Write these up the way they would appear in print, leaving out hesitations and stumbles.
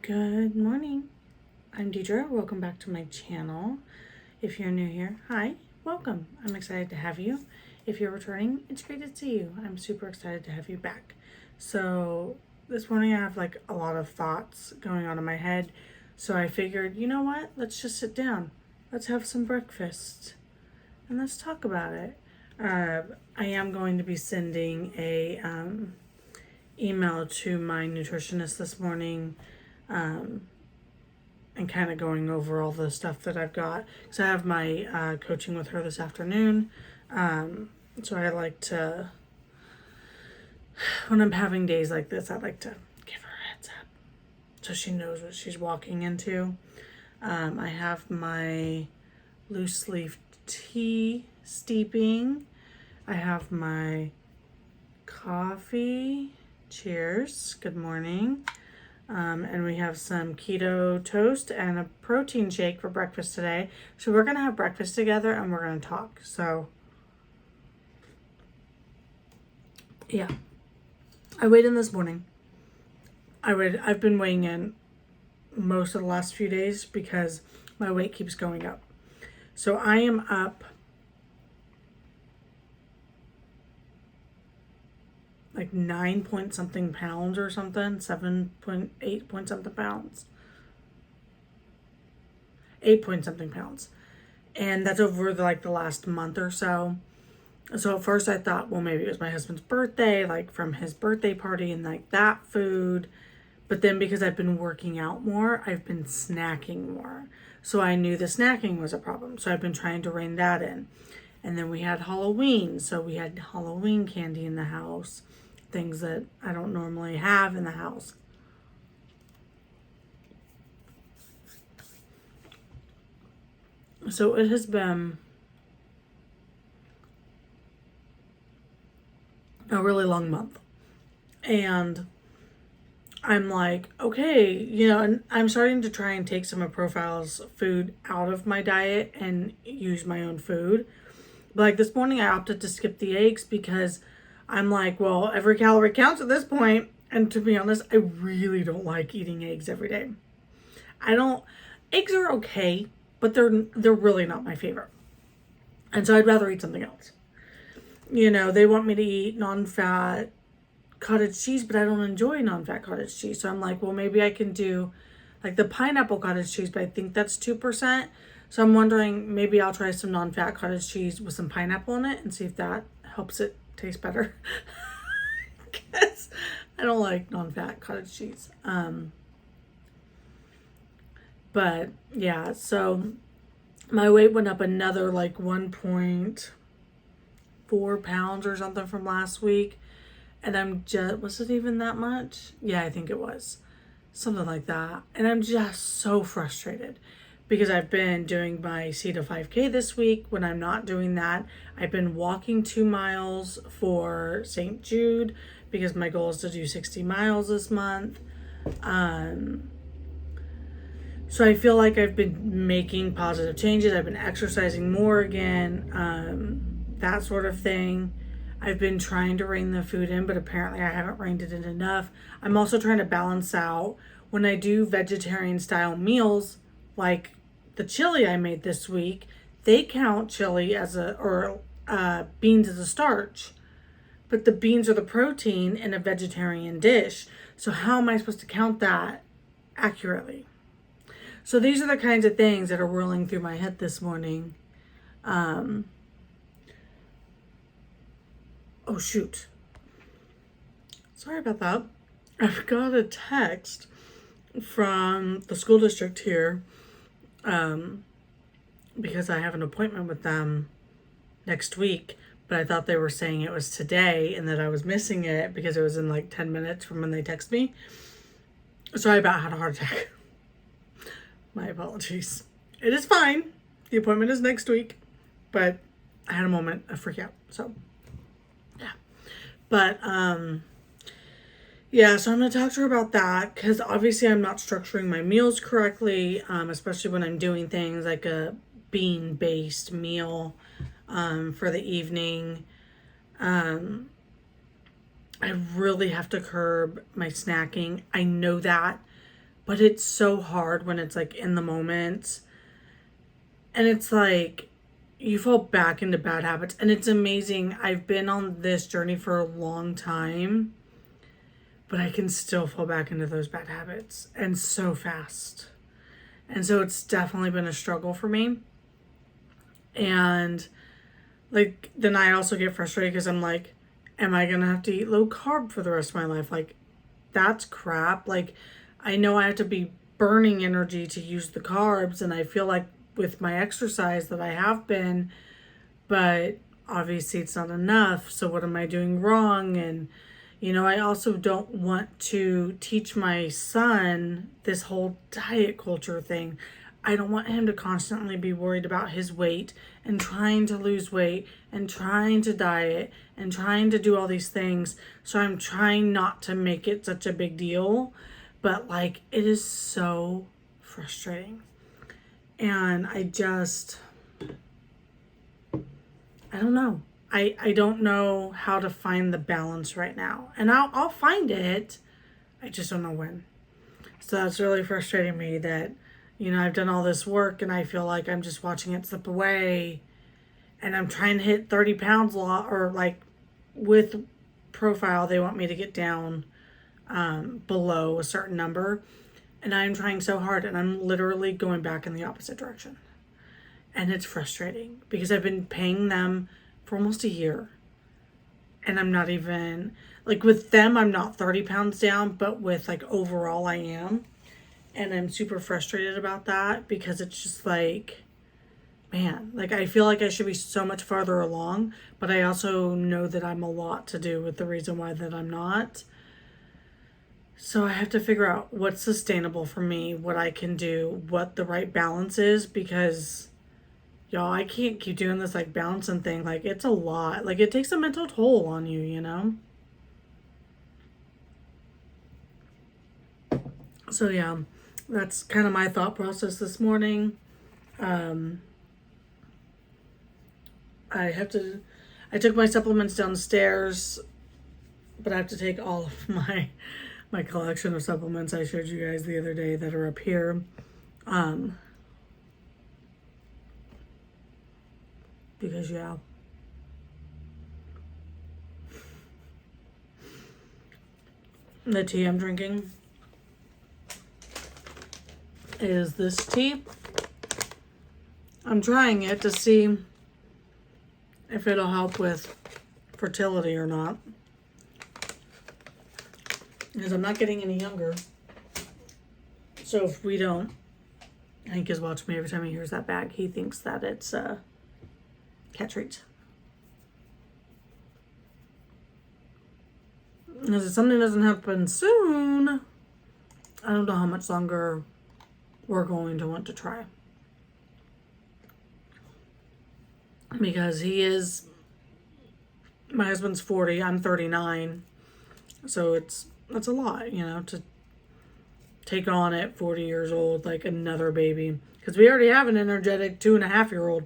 Good morning. I'm Deidre. Welcome back to my channel. If you're new here, hi, welcome. I'm excited to have you. If you're returning, it's great to see you. I'm super excited to have you back. So this morning I have like a lot of thoughts going on in my head. So I figured, you know what? Let's just sit down. Let's have some breakfast and let's talk about it. I am going to be sending a email to my nutritionist this morning, and kind of going over all the stuff that I've got. So I have my coaching with her this afternoon. So I like to, when I'm having days like this, I like to give her a heads up so she knows what she's walking into. I have my loose leaf tea steeping. I have my coffee. Cheers. Good morning. And we have some keto toast and a protein shake for breakfast today. So we're going to have breakfast together and we're going to talk. So, yeah. I weighed in this morning. I've been weighing in most of the last few days because my weight keeps going up. So I am up like 9 point something pounds or something, 7.8 point something pounds, 8 point something pounds. And that's over the last month or so. So at first I thought, well, maybe it was my husband's birthday, like from his birthday party and like that food. But then because I've been working out more, I've been snacking more. So I knew the snacking was a problem. So I've been trying to rein that in. And then we had Halloween. So we had Halloween candy in the house. Things that I don't normally have in the house. So it has been a really long month. And I'm like, okay, and I'm starting to try and take some of Profile's food out of my diet and use my own food. But like this morning I opted to skip the eggs because I'm like, well, every calorie counts at this point. And to be honest, I really don't like eating eggs every day. Eggs are okay, but they're really not my favorite. And so I'd rather eat something else. They want me to eat non-fat cottage cheese, but I don't enjoy non-fat cottage cheese. So I'm like, well, maybe I can do like the pineapple cottage cheese, but I think that's 2%. So I'm wondering maybe I'll try some non-fat cottage cheese with some pineapple in it and see if that helps it taste better. Because I don't like non-fat cottage cheese. But yeah, so my weight went up another like 1.4 pounds or something from last week. And was it even that much? Yeah, I think it was. Something like that. And I'm just so frustrated because I've been doing my C to 5K this week. When I'm not doing that, I've been walking 2 miles for St. Jude because my goal is to do 60 miles this month. So I feel like I've been making positive changes. I've been exercising more again, that sort of thing. I've been trying to rein the food in, but apparently I haven't reined it in enough. I'm also trying to balance out when I do vegetarian style meals, like the chili I made this week, they count chili beans as a starch, but the beans are the protein in a vegetarian dish. So how am I supposed to count that accurately? So these are the kinds of things that are whirling through my head this morning. Oh, shoot. Sorry about that. I've got a text from the school district here because I have an appointment with them next week, but I thought they were saying it was today and that I was missing it because it was in like 10 minutes from when they text me. So I about had a heart attack. My apologies. It is fine. The appointment is next week, but I had a moment of freak out. So yeah. But yeah, so I'm going to talk to her about that because obviously I'm not structuring my meals correctly, especially when I'm doing things like a bean-based meal for the evening. I really have to curb my snacking. I know that, but it's so hard when it's like in the moment. And it's like you fall back into bad habits. And it's amazing. I've been on this journey for a long time, but I can still fall back into those bad habits and so fast. And so it's definitely been a struggle for me. And like then I also get frustrated because I'm like, am I gonna have to eat low carb for the rest of my life? Like, that's crap. Like, I know I have to be burning energy to use the carbs, and I feel like with my exercise that I have been, but obviously it's not enough. So what am I doing wrong? And I also don't want to teach my son this whole diet culture thing. I don't want him to constantly be worried about his weight and trying to lose weight and trying to diet and trying to do all these things. So I'm trying not to make it such a big deal. But like, it is so frustrating. And I don't know. I don't know how to find the balance right now. And I'll find it. I just don't know when. So that's really frustrating me that, I've done all this work and I feel like I'm just watching it slip away. And I'm trying to hit 30 pounds or like with profile, they want me to get down below a certain number. And I'm trying so hard and I'm literally going back in the opposite direction. And it's frustrating because I've been paying them for almost a year. And I'm not even, like with them, I'm not 30 pounds down, but with like overall I am. And I'm super frustrated about that because it's just like, man, like I feel like I should be so much farther along, but I also know that I'm a lot to do with the reason why that I'm not. So I have to figure out what's sustainable for me, what I can do, what the right balance is, because y'all, I can't keep doing this like balancing thing. Like, it's a lot. Like, it takes a mental toll on you, So yeah, that's kind of my thought process this morning. I took my supplements downstairs, but I have to take all of my collection of supplements I showed you guys the other day that are up here. Because yeah. The tea I'm drinking is this tea. I'm trying it to see if it'll help with fertility or not. Because I'm not getting any younger. So if we don't, Hank is watching me every time he hears that bag. He thinks that it's cat treats. Because if something doesn't happen soon, I don't know how much longer we're going to want to try. Because my husband's 40, I'm 39. So that's a lot, to take on at 40 years old, like another baby. Because we already have an energetic 2.5-year-old.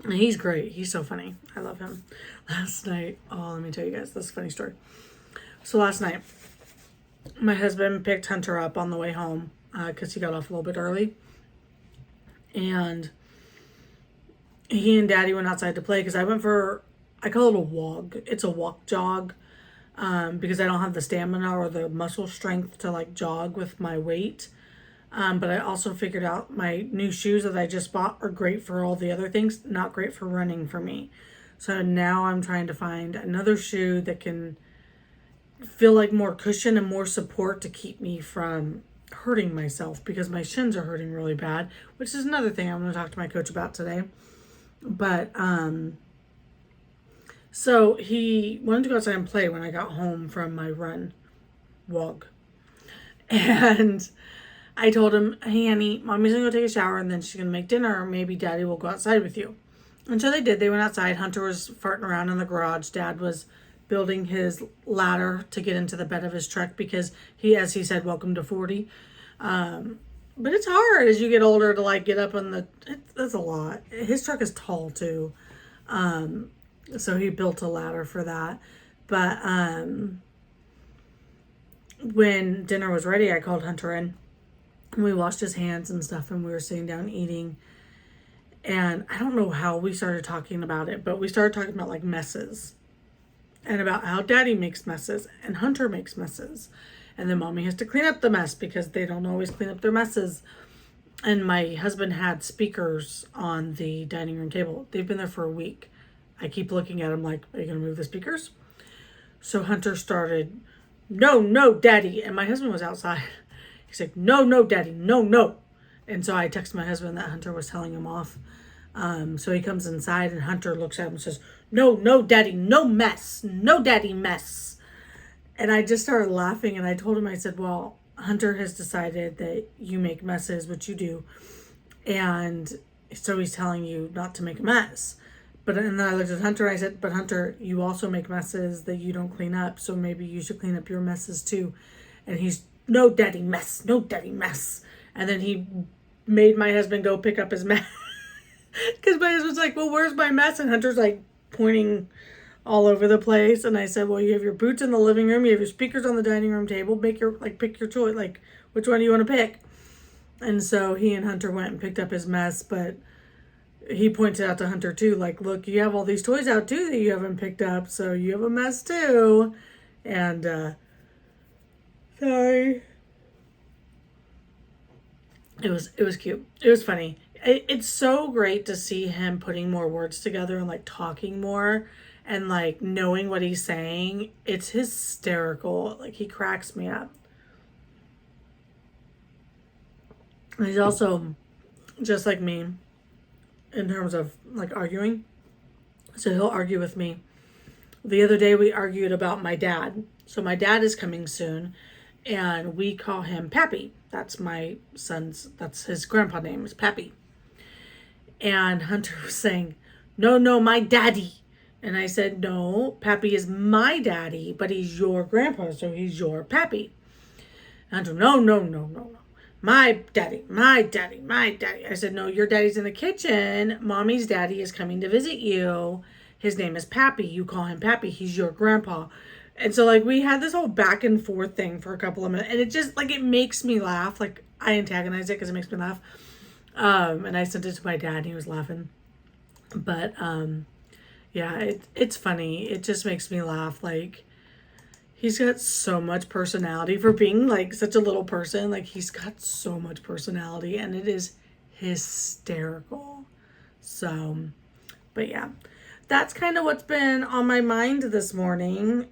And he's great. He's so funny. I love him. Last night, let me tell you guys this funny story. So last night, my husband picked Hunter up on the way home because he got off a little bit early. And he and Daddy went outside to play because I call it a walk. It's a walk jog because I don't have the stamina or the muscle strength to like jog with my weight. But I also figured out my new shoes that I just bought are great for all the other things, not great for running for me. So now I'm trying to find another shoe that can feel like more cushion and more support to keep me from hurting myself because my shins are hurting really bad, which is another thing I'm going to talk to my coach about today. But, so he wanted to go outside and play when I got home from my walk. And I told him, hey, Annie, Mommy's going to go take a shower and then she's going to make dinner or maybe Daddy will go outside with you. And so they did. They went outside. Hunter was farting around in the garage. Dad was building his ladder to get into the bed of his truck because as he said, welcome to 40. But it's hard as you get older to like get up on that's a lot. His truck is tall too. So he built a ladder for that. But when dinner was ready, I called Hunter in and we washed his hands and stuff, and we were sitting down eating. And I don't know how we started talking about it, but we started talking about like messes and about how daddy makes messes and Hunter makes messes. And then mommy has to clean up the mess because they don't always clean up their messes. And my husband had speakers on the dining room table. They've been there for a week. I keep looking at him like, are you going to move the speakers? So Hunter started, no, no, daddy. And my husband was outside. He's like, no, no, daddy, no, no. And so I texted my husband that Hunter was telling him off. So he comes inside and Hunter looks at him and says, no, no, daddy, no mess. No, daddy, mess. And I just started laughing, and I told him, I said, well, Hunter has decided that you make messes, which you do. And so he's telling you not to make a mess. And then I looked at Hunter and I said, but Hunter, you also make messes that you don't clean up. So maybe you should clean up your messes too. And he's, no, daddy, mess. No, daddy, mess. And then he made my husband go pick up his mess. Because my husband's like, well, where's my mess? And Hunter's like pointing all over the place. And I said, well, you have your boots in the living room, you have your speakers on the dining room table, pick your choice, like which one do you want to pick? And so he and Hunter went and picked up his mess, but he pointed out to Hunter too, like, look, you have all these toys out too that you haven't picked up, so you have a mess too. And sorry, it was cute, it was funny. It's so great to see him putting more words together and like talking more and like knowing what he's saying. It's hysterical. Like, he cracks me up. And he's also just like me in terms of like arguing. So he'll argue with me. The other day we argued about my dad. So my dad is coming soon and we call him Pappy. That's my son's, that's his grandpa name is Pappy. And Hunter was saying, no, no, my daddy. And I said, no, Pappy is my daddy, but he's your grandpa, so he's your Pappy. And Hunter, no, no, no, no, no. My daddy, my daddy, my daddy. I said, no, your daddy's in the kitchen. Mommy's daddy is coming to visit you. His name is Pappy. You call him Pappy. He's your grandpa. And so, like, we had this whole back and forth thing for a couple of minutes. And it just, like, it makes me laugh. Like, I antagonize it because it makes me laugh. And I sent it to my dad and he was laughing. But, yeah, it's funny. It just makes me laugh. Like, he's got so much personality for being, like, such a little person. Like, he's got so much personality and it is hysterical. So, but yeah, that's kind of what's been on my mind this morning.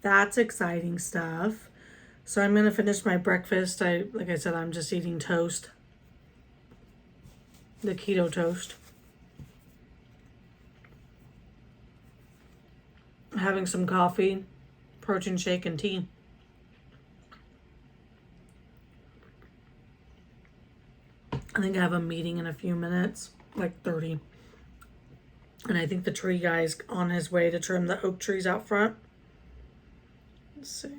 That's exciting stuff. So I'm going to finish my breakfast. Like I said, I'm just eating toast. The keto toast. Having some coffee, protein shake, and tea. I think I have a meeting in a few minutes, like 30. And I think the tree guy's on his way to trim the oak trees out front. Let's see.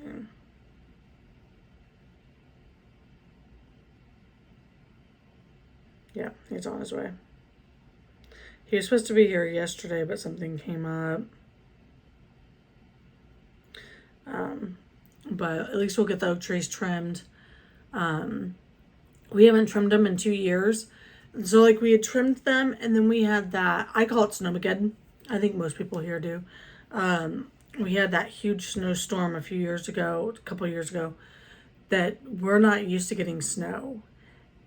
Yeah, he's on his way. He was supposed to be here yesterday, but something came up. But at least we'll get the oak trees trimmed. We haven't trimmed them in 2 years. So, like, we had trimmed them, and then we had that, I call it Snowmageddon. I think most people here do. We had that huge snowstorm a couple years ago, that we're not used to getting snow.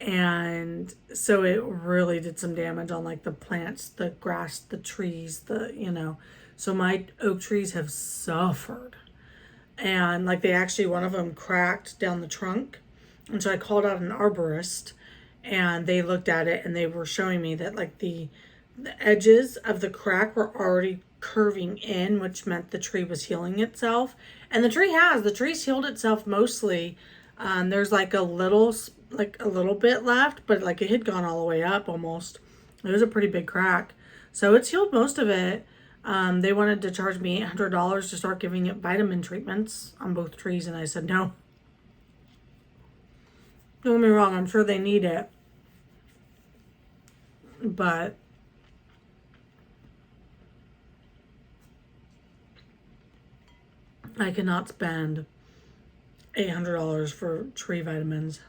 And so it really did some damage on, like, the plants, the grass, the trees, so my oak trees have suffered. And, like, one of them cracked down the trunk. And so I called out an arborist, and they looked at it, and they were showing me that, like, the edges of the crack were already curving in, which meant the tree was healing itself. And the tree's healed itself mostly. There's, like, a little bit left, but, like, it had gone all the way up almost. It was a pretty big crack. So it's healed most of it. They wanted to charge me $800 to start giving it vitamin treatments on both trees, and I said no. Don't get me wrong, I'm sure they need it. But I cannot spend $800 for tree vitamins.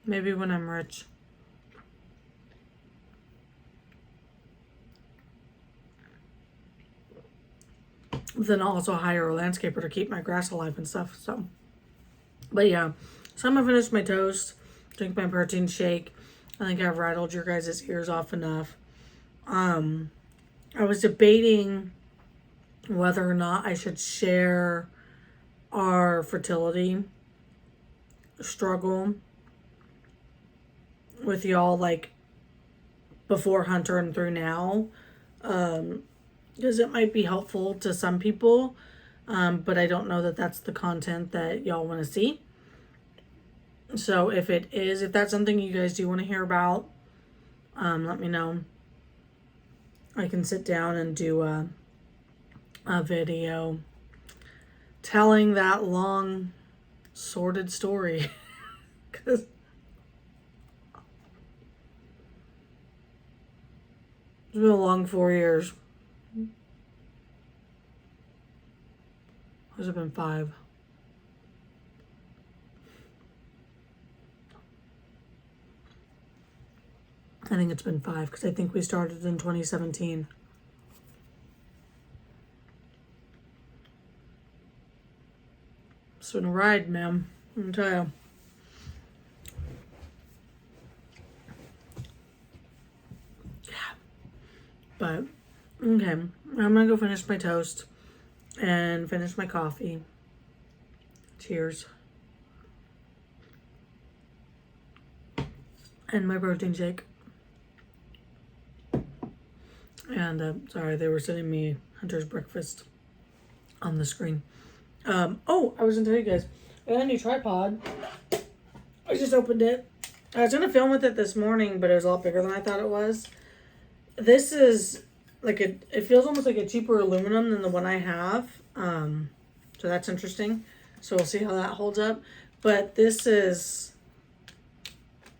Maybe when I'm rich. Then I'll also hire a landscaper to keep my grass alive and stuff. So, but yeah, so I'm gonna finish my toast, drink my protein shake. I think I've rattled your guys' ears off enough. I was debating whether or not I should share our fertility struggle with y'all, like before Hunter and through now, because it might be helpful to some people, but I don't know that that's the content that y'all want to see. So if that's something you guys do want to hear about, let me know. I can sit down and do a video telling that long, sordid story. Because it's been a long 4 years. Has it been 5? I think it's been 5 because I think we started in 2017. It's been a ride, ma'am. Let me tell you. Yeah. But, okay. I'm gonna go finish my toast and finish my coffee. Cheers. And my protein shake. And sorry, they were sending me Hunter's breakfast on the screen. Oh, I was gonna tell you guys, I got a new tripod. I just opened it. I was gonna film with it this morning, but it was a lot bigger than I thought it was. This is like it feels almost like a cheaper aluminum than the one I have. So that's interesting. So we'll see how that holds up. But this is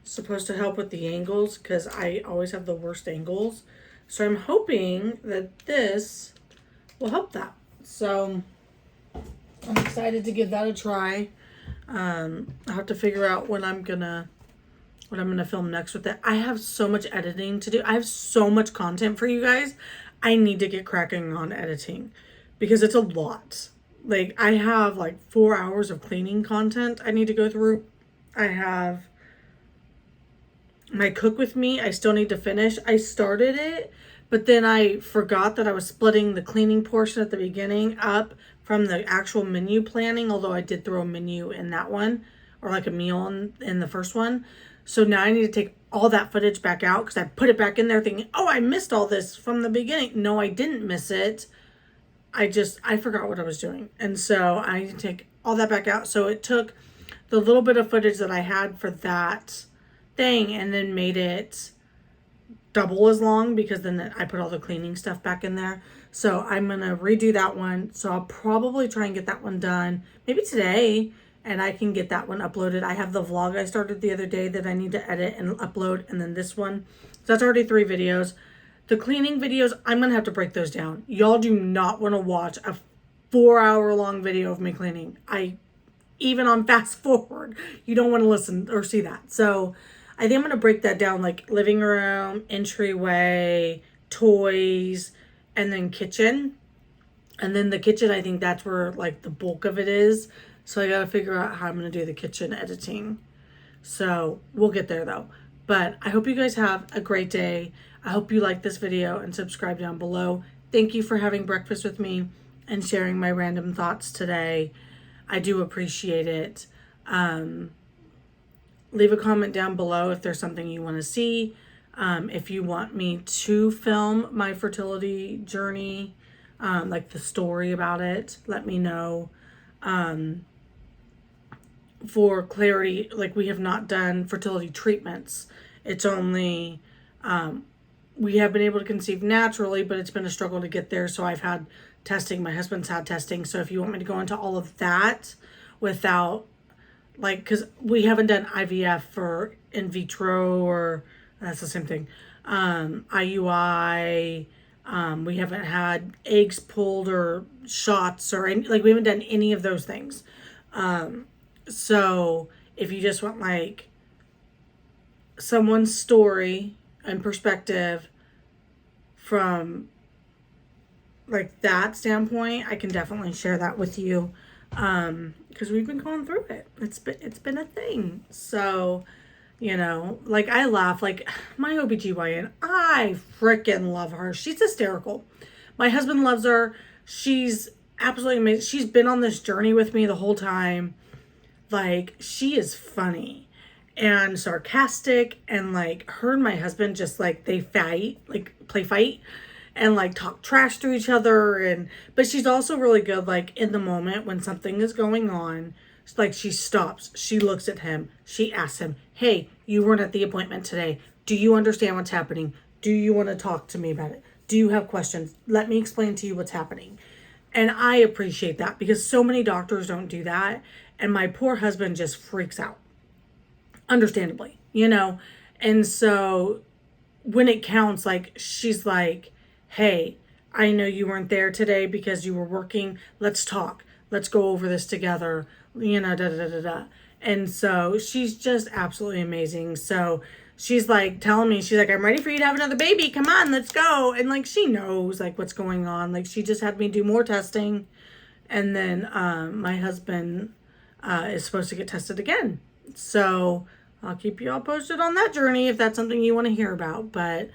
supposed to help with the angles because I always have the worst angles. So I'm hoping that this will help that. So I'm excited to give that a try. I have to figure out what I'm gonna film next with it. I have so much editing to do. I have so much content for you guys. I need to get cracking on editing because it's a lot. Like I have like 4 hours of cleaning content I need to go through. I have my cook with me. I still need to finish. I started it, but then I forgot that I was splitting the cleaning portion at the beginning up from the actual menu planning, although I did throw a menu in that one, or like a meal in the first one. So now I need to take all that footage back out because I put it back in there thinking, oh, I missed all this from the beginning. No, I didn't miss it. I forgot what I was doing. And so I need to take all that back out. So it took the little bit of footage that I had for that thing and then made it double as long because then I put all the cleaning stuff back in there. So I'm going to redo that one. So I'll probably try and get that one done maybe today and I can get that one uploaded. I have the vlog I started the other day that I need to edit and upload, and then this one. So that's already 3 videos. The cleaning videos, I'm going to have to break those down. Y'all do not want to watch a 4-hour long video of me cleaning. Even on fast forward, you don't want to listen or see that. So I think I'm going to break that down, like living room, entryway, toys, and then kitchen. And then the kitchen, I think that's where like the bulk of it is. So I got to figure out how I'm going to do the kitchen editing. So we'll get there though. But I hope you guys have a great day. I hope you like this video and subscribe down below. Thank you for having breakfast with me and sharing my random thoughts today. I do appreciate it. Leave a comment down below if there's something you want to see. If you want me to film my fertility journey, like the story about it, let me know. For clarity, like we have not done fertility treatments. It's only, we have been able to conceive naturally, but it's been a struggle to get there. So I've had testing, my husband's had testing. So if you want me to go into all of that without like, cause we haven't done IVF for in vitro or that's the same thing. IUI. We haven't had eggs pulled or shots or any, like we haven't done any of those things. So if you just want like someone's story and perspective from like that standpoint, I can definitely share that with you. Because we've been going through it. It's been a thing. So, like I laugh, like my OBGYN, I freaking love her. She's hysterical. My husband loves her. She's absolutely amazing. She's been on this journey with me the whole time. Like, she is funny and sarcastic, and like her and my husband just like they fight, like play fight and like talk trash to each other. And but she's also really good like in the moment when something is going on. Like, she stops, she looks at him, she asks him, hey, you weren't at the appointment today, do you understand what's happening, do you want to talk to me about it, do you have questions, let me explain to you what's happening. And I appreciate that because so many doctors don't do that, and my poor husband just freaks out, understandably. And so when it counts, like, she's like, hey, I know you weren't there today because you were working. Let's talk. Let's go over this together. Da da da da da. And so she's just absolutely amazing. So she's like telling me, she's like, I'm ready for you to have another baby. Come on, let's go. And like, she knows like what's going on. Like, she just had me do more testing. And then my husband is supposed to get tested again. So I'll keep you all posted on that journey if that's something you want to hear about. But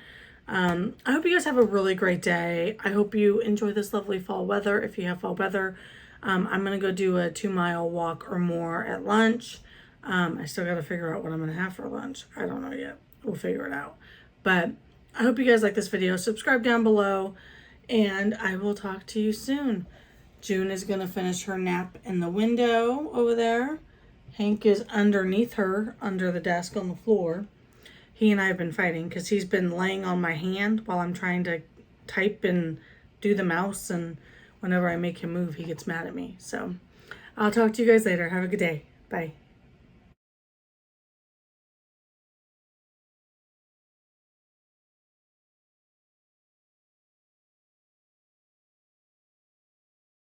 I hope you guys have a really great day. I hope you enjoy this lovely fall weather if you have fall weather. I'm going to go do a 2-mile walk or more at lunch. I still got to figure out what I'm going to have for lunch. I don't know yet. We'll figure it out. But I hope you guys like this video. Subscribe down below, and I will talk to you soon. June is going to finish her nap in the window over there. Hank is underneath her, under the desk on the floor. He and I have been fighting because he's been laying on my hand while I'm trying to type and do the mouse, and whenever I make him move, he gets mad at me. So I'll talk to you guys later. Have a good day. Bye.